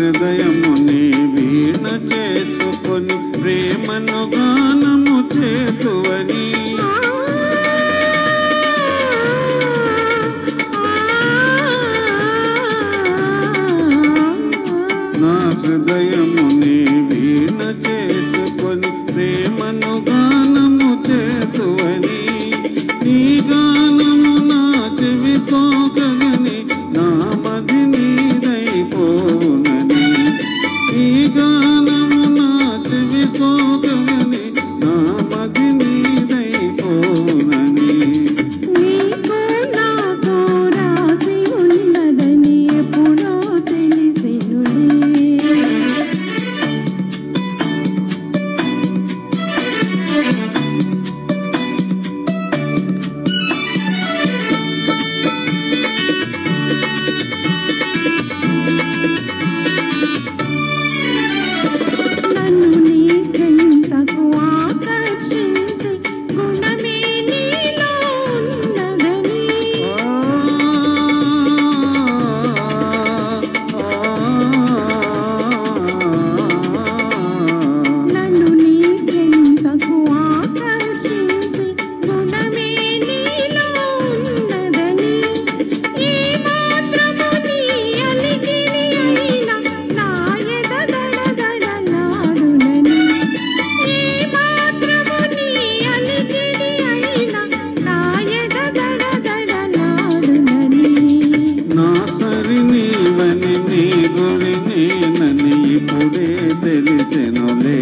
హృదయముని వీణ చేసుకొని ప్రేమను గానము చేతువని నా హృదయముని వీణ చేసుకొని ప్రేమను గానము చేతువని నీ గానము నా చెవి సోకగని నా మది నీదైపోవునని నీ గానము నా చెవి సోకగని నా మది నీదైపోవునని నీకు నాకు రాసి ఉన్నదని ఎప్పుడో తెలిసెనులే నన్ను నీ చెంతకు ఆకర్షించే గుణమే నీలో ఉన్నదని నన్ను నీ చెంతకు ఆకర్షించే గుణమే నీలో ఉన్నదని ఈ మాత్రము నీ అలికిడి అయినా నా ఎద దడదడలాడునని ఈ మాత్రము నీ అలికిడి అయినా నా ఎద దడదడలాడునని నా సరి నీవని నీ గురి నేనని ఇప్పుడే తెలిసెనులే